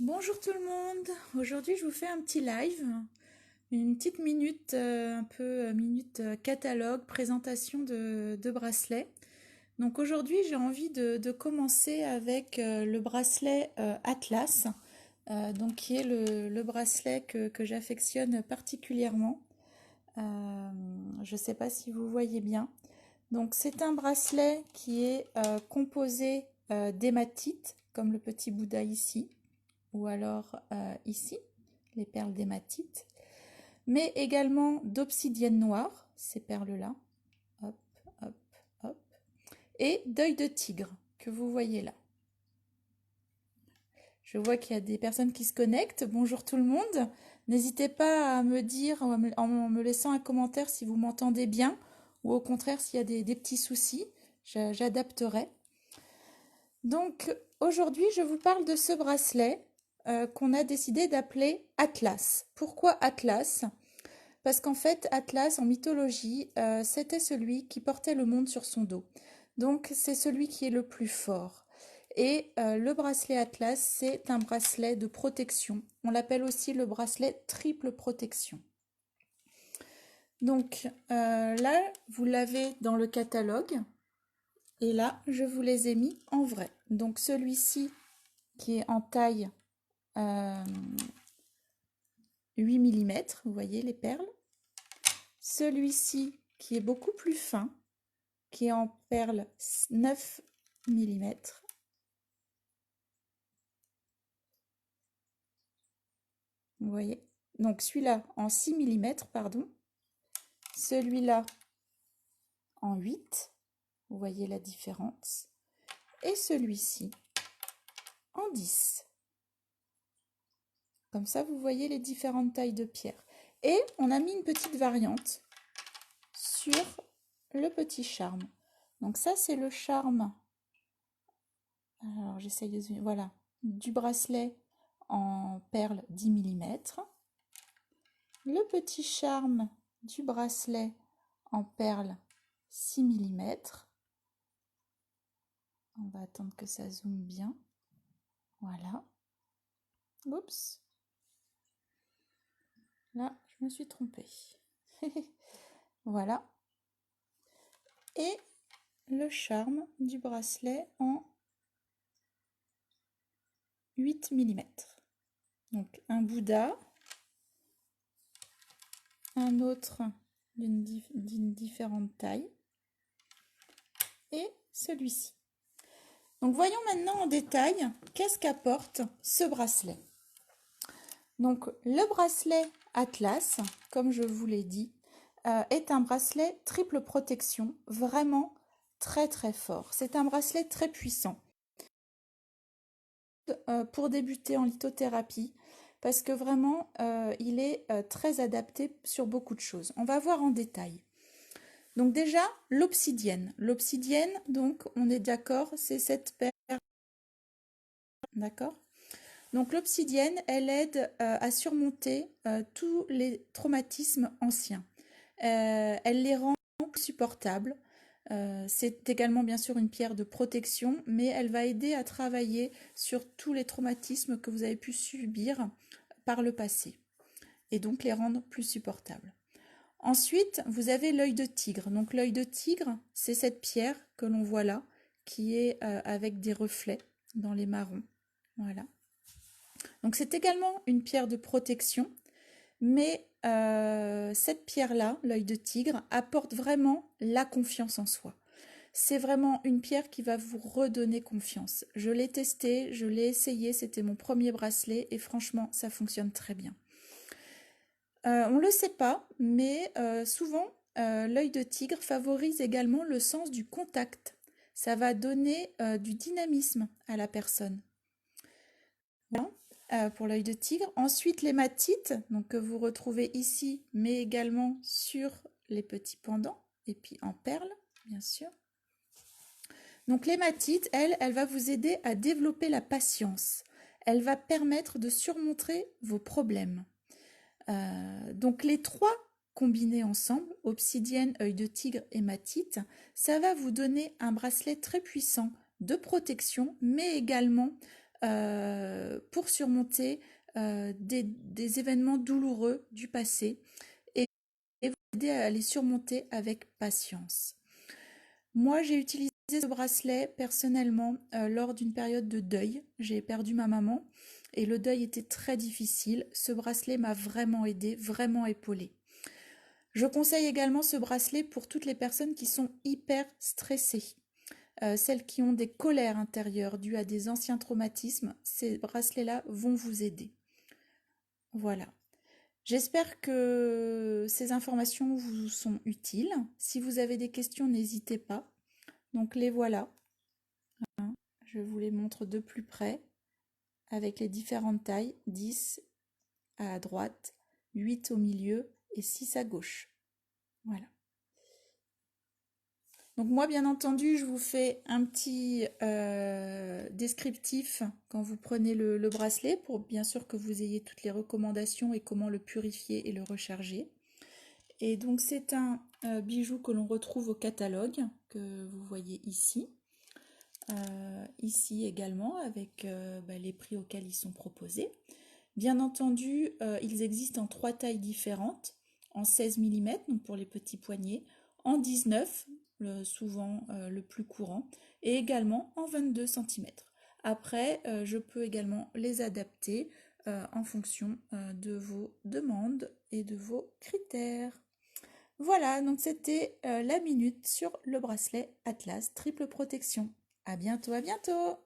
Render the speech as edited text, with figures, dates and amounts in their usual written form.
Bonjour tout le monde, aujourd'hui je vous fais un petit live, une petite minute, un peu minute catalogue, présentation de bracelets. Donc aujourd'hui j'ai envie de commencer avec le bracelet Atlas, donc qui est le bracelet que j'affectionne particulièrement. Je ne sais pas si vous voyez bien. Donc c'est un bracelet qui est composé d'hématite, comme le petit Bouddha ici ou alors ici, les perles d'hématite, mais également d'obsidienne noire, ces perles-là, hop, hop, hop, et d'œil de tigre, que vous voyez là. Je vois qu'il y a des personnes qui se connectent. Bonjour tout le monde. N'hésitez pas à me dire, en me laissant un commentaire si vous m'entendez bien, ou au contraire s'il y a des petits soucis, j'adapterai. Donc aujourd'hui, je vous parle de ce bracelet qu'on a décidé d'appeler Atlas. Pourquoi Atlas? Parce qu'en fait, Atlas, en mythologie, c'était celui qui portait le monde sur son dos. Donc c'est celui qui est le plus fort. Et le bracelet Atlas, c'est un bracelet de protection. On l'appelle aussi le bracelet triple protection. Donc là, vous l'avez dans le catalogue. Et là, je vous les ai mis en vrai. Donc celui-ci qui est en taille 8 mm, vous voyez les perles. Celui-ci qui est beaucoup plus fin, qui est en perles 9 mm. Vous voyez. Donc celui-là en 6 mm, pardon. Celui-là en 8. Vous voyez la différence. Et celui-ci en 10. Comme ça, vous voyez les différentes tailles de pierre. Et on a mis une petite variante sur le petit charme. Donc ça, c'est le charme. Alors, j'essaye de... Voilà. Du bracelet en perles 10 mm. Le petit charme du bracelet en perles 6 mm. On va attendre que ça zoome bien. Voilà. Oups. Là, je me suis trompée. Voilà. Et le charme du bracelet en 8 mm. Donc un Bouddha, un autre d'une différente taille et celui-ci. Donc voyons maintenant en détail qu'est-ce qu'apporte ce bracelet. Donc le bracelet Atlas, comme je vous l'ai dit, est un bracelet triple protection, vraiment très très fort. C'est un bracelet très puissant pour débuter en lithothérapie parce que vraiment il est très adapté sur beaucoup de choses. On va voir en détail. Donc déjà l'obsidienne. L'obsidienne, donc on est d'accord, c'est cette paire. D'accord. Donc l'obsidienne, elle aide à surmonter tous les traumatismes anciens. Elle les rend plus supportables. C'est également bien sûr une pierre de protection, mais elle va aider à travailler sur tous les traumatismes que vous avez pu subir par le passé et donc les rendre plus supportables. Ensuite, vous avez l'œil de tigre. Donc l'œil de tigre, c'est cette pierre que l'on voit là, qui est avec des reflets dans les marrons. Voilà. Donc c'est également une pierre de protection, mais cette pierre-là, l'œil de tigre, apporte vraiment la confiance en soi. C'est vraiment une pierre qui va vous redonner confiance. Je l'ai testé, je l'ai essayé, c'était mon premier bracelet et franchement, ça fonctionne très bien. On ne le sait pas, mais souvent, l'œil de tigre favorise également le sens du contact. Ça va donner du dynamisme à la personne. Voilà, pour l'œil de tigre. Ensuite, l'hématite, donc que vous retrouvez ici, mais également sur les petits pendants, et puis en perles, bien sûr. Donc l'hématite, elle va vous aider à développer la patience. Elle va permettre de surmonter vos problèmes. Donc les trois combinés ensemble, obsidienne, œil de tigre, hématite, ça va vous donner un bracelet très puissant de protection, mais également pour pour surmonter des événements douloureux du passé et vous aider à les surmonter avec patience. Moi, j'ai utilisé ce bracelet personnellement lors d'une période de deuil. J'ai perdu ma maman et le deuil était très difficile. Ce bracelet m'a vraiment aidé, vraiment épaulé. Je conseille également ce bracelet pour toutes les personnes qui sont hyper stressées, celles qui ont des colères intérieures dues à des anciens traumatismes. Ces bracelets-là vont vous aider. Voilà. J'espère que ces informations vous sont utiles. Si vous avez des questions, n'hésitez pas. Donc les voilà. Je vous les montre de plus près avec les différentes tailles, 10 à droite, 8 au milieu et 6 à gauche. Voilà. Donc moi, bien entendu, je vous fais un petit descriptif quand vous prenez le bracelet pour bien sûr que vous ayez toutes les recommandations et comment le purifier et le recharger. Et donc c'est un bijou que l'on retrouve au catalogue que vous voyez ici. Ici également avec les prix auxquels ils sont proposés. Bien entendu, ils existent en 3 tailles différentes, en 16 mm, donc pour les petits poignets, en 19, souvent le plus courant, et également en 22 cm. Après, je peux également les adapter en fonction de vos demandes et de vos critères. Voilà, donc c'était la minute sur le bracelet Atlas triple protection. À bientôt, à bientôt!